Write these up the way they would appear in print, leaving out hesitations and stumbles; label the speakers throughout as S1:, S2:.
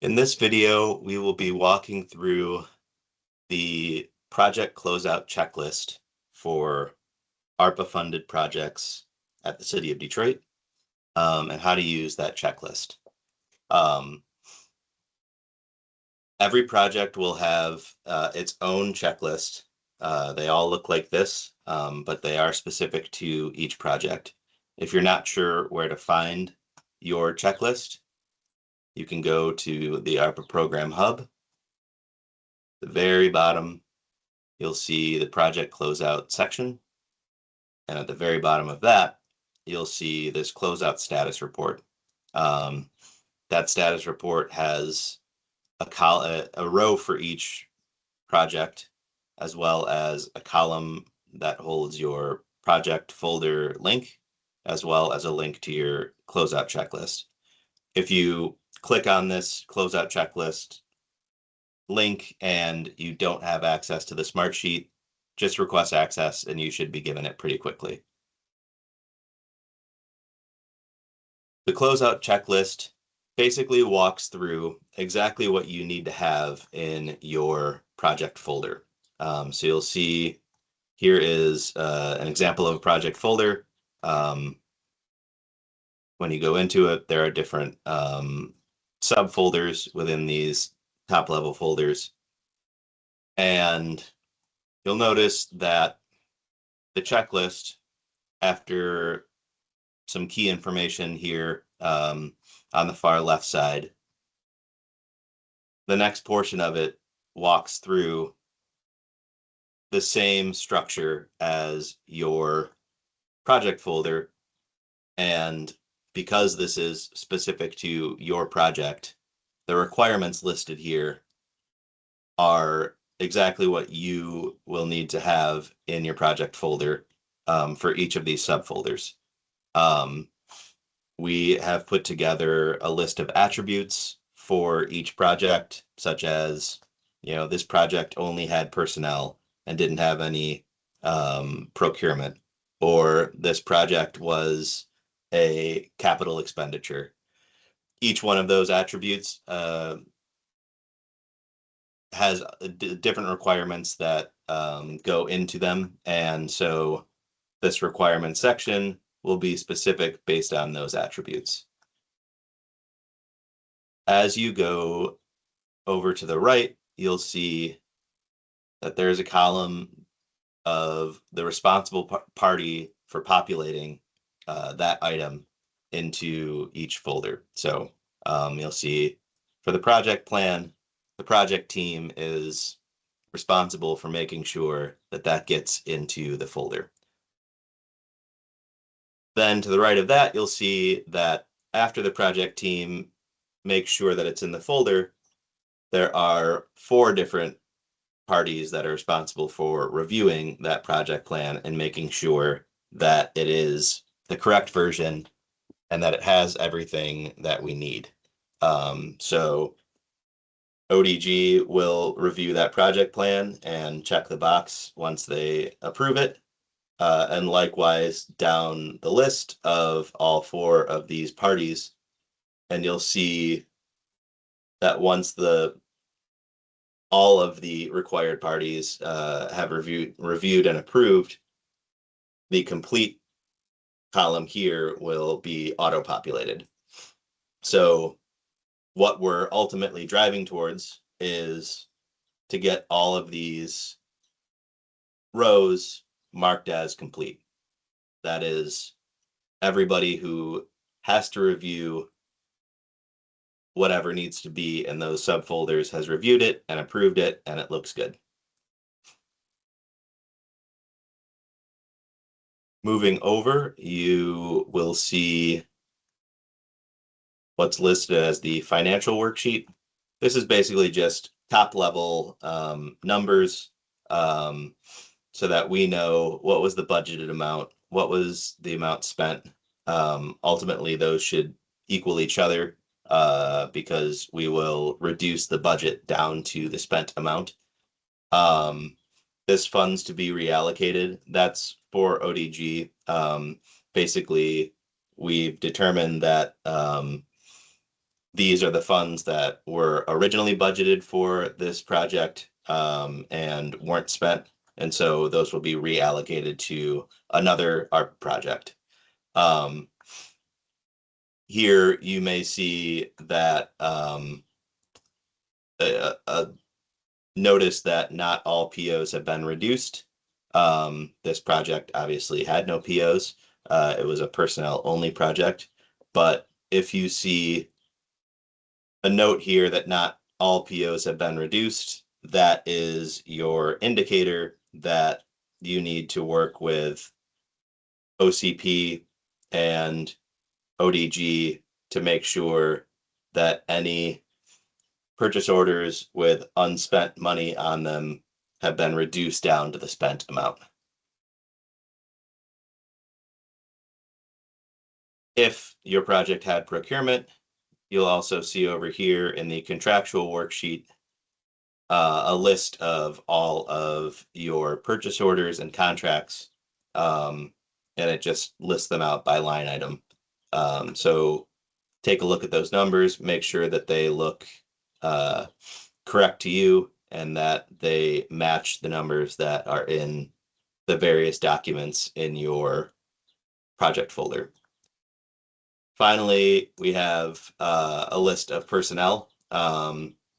S1: In this video, we will be walking through the project closeout checklist for ARPA-funded projects at the City of Detroit, and how to use that checklist. Every project will have its own checklist. They all look like this, but they are specific to each project. If you're not sure where to find your checklist, you can go to the ARPA Program Hub. The very bottom, you'll see the project closeout section. And at the very bottom of that, you'll see this closeout status report. That status report has a row for each project, as well as a column that holds your project folder link, as well as a link to your closeout checklist. If you click on this closeout checklist link and you don't have access to the smart sheet, just request access and you should be given it pretty quickly. The closeout checklist basically walks through exactly what you need to have in your project folder. So you'll see here is an example of a project folder. When you go into it, there are different subfolders within these top level folders. And you'll notice that the checklist, after some key information here on the far left side, the next portion of it walks through the same structure as your project folder. And because this is specific to your project, the requirements listed here are exactly what you will need to have in your project folder for each of these subfolders. We have put together a list of attributes for each project, such as, this project only had personnel and didn't have any procurement, or this project was a capital expenditure. Each one of those attributes has different requirements that go into them, and so this requirement section will be specific based on those attributes. As you go over to the right, you'll see that there's a column of the responsible party for populating that item into each folder. So you'll see for the project plan, the project team is responsible for making sure that that gets into the folder. Then to the right of that, you'll see that after the project team makes sure that it's in the folder, there are 4 different parties that are responsible for reviewing that project plan and making sure that it is the correct version and that it has everything that we need. So ODG will review that project plan and check the box once they approve it. And likewise down the list of all 4 of these parties, and you'll see that once all of the required parties have reviewed and approved, the complete column here will be auto-populated. So what we're ultimately driving towards is to get all of these rows marked as complete. That is, everybody who has to review whatever needs to be in those subfolders has reviewed it and approved it, and it looks good. Moving over, you will see what's listed as the financial worksheet. This is basically just top level numbers so that we know what was the budgeted amount, what was the amount spent. Ultimately, those should equal each other because we will reduce the budget down to the spent amount. This funds to be reallocated, that's for ODG. Basically, we've determined that these are the funds that were originally budgeted for this project and weren't spent. And so those will be reallocated to another ARPA project. Here you may see that a notice that not all POs have been reduced. This project obviously had no POs. It was a personnel only project. But if you see a note here that not all POs have been reduced, that is your indicator that you need to work with OCP and ODG to make sure that any purchase orders with unspent money on them have been reduced down to the spent amount. If your project had procurement, you'll also see over here in the contractual worksheet a list of all of your purchase orders and contracts, and it just lists them out by line item. So take a look at those numbers, make sure that they look correct to you and that they match the numbers that are in the various documents in your project folder. Finally, we have a list of personnel.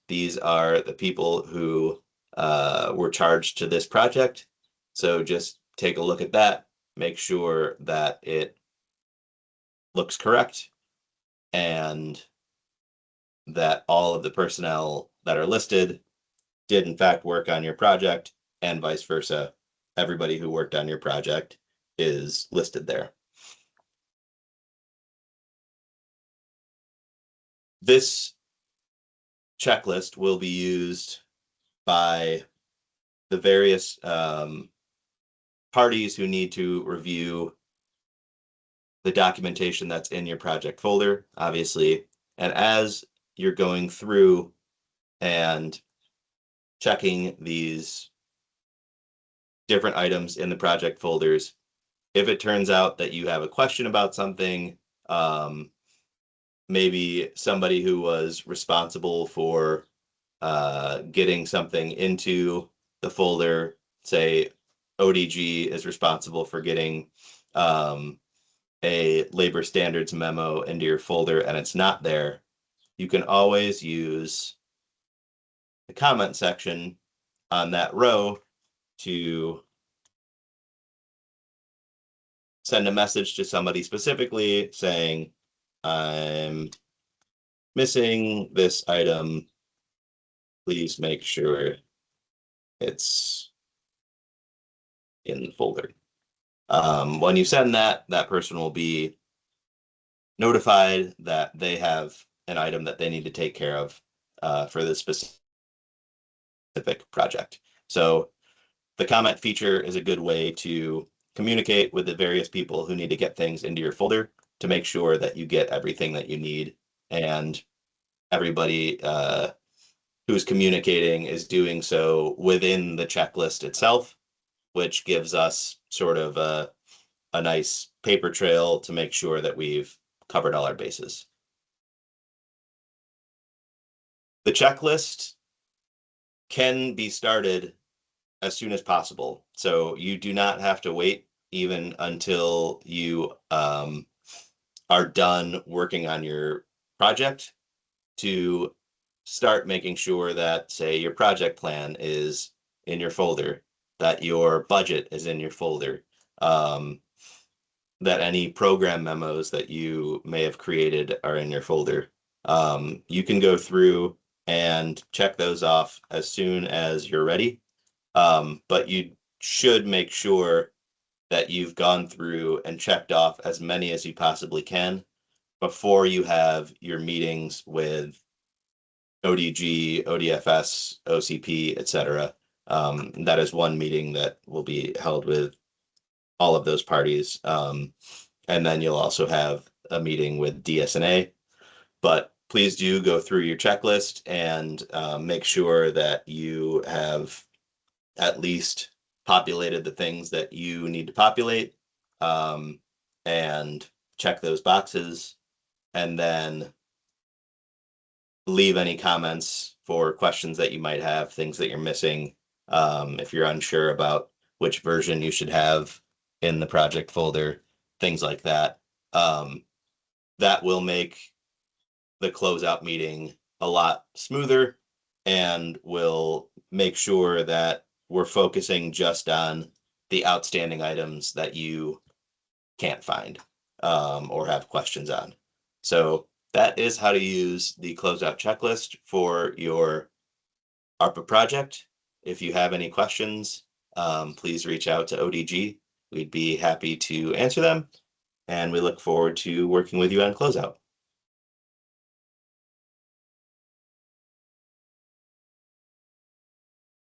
S1: These are the people who were charged to this project. So just take a look at that, make sure that it looks correct and that all of the personnel that are listed did in fact work on your project and vice versa. Everybody who worked on your project is listed there. This checklist will be used by the various parties who need to review the documentation that's in your project folder, obviously. And as you're going through and checking these different items in the project folders, if it turns out that you have a question about something, maybe somebody who was responsible for getting something into the folder, say ODG is responsible for getting a labor standards memo into your folder and it's not there, you can always use the comment section on that row to send a message to somebody specifically saying, I'm missing this item. Please make sure it's in the folder. When you send that, that person will be notified that they have an item that they need to take care of for this specific project. So the comment feature is a good way to communicate with the various people who need to get things into your folder to make sure that you get everything that you need and everybody who's communicating is doing so within the checklist itself, which gives us sort of a nice paper trail to make sure that we've covered all our bases. The checklist can be started as soon as possible. So you do not have to wait even until you are done working on your project to start making sure that, say, your project plan is in your folder, that your budget is in your folder, that any program memos that you may have created are in your folder. You can go through and check those off as soon as you're ready. But you should make sure that you've gone through and checked off as many as you possibly can before you have your meetings with ODG, ODFS, OCP, etc. That is one meeting that will be held with all of those parties. And then you'll also have a meeting with DSNA. But please do go through your checklist and make sure that you have at least populated the things that you need to populate and check those boxes. And then leave any comments for questions that you might have, things that you're missing. If you're unsure about which version you should have in the project folder, things like that. That will make the closeout meeting a lot smoother and will make sure that we're focusing just on the outstanding items that you can't find or have questions on. So that is how to use the closeout checklist for your ARPA project. If you have any questions, please reach out to ODG. We'd be happy to answer them, and we look forward to working with you on closeout.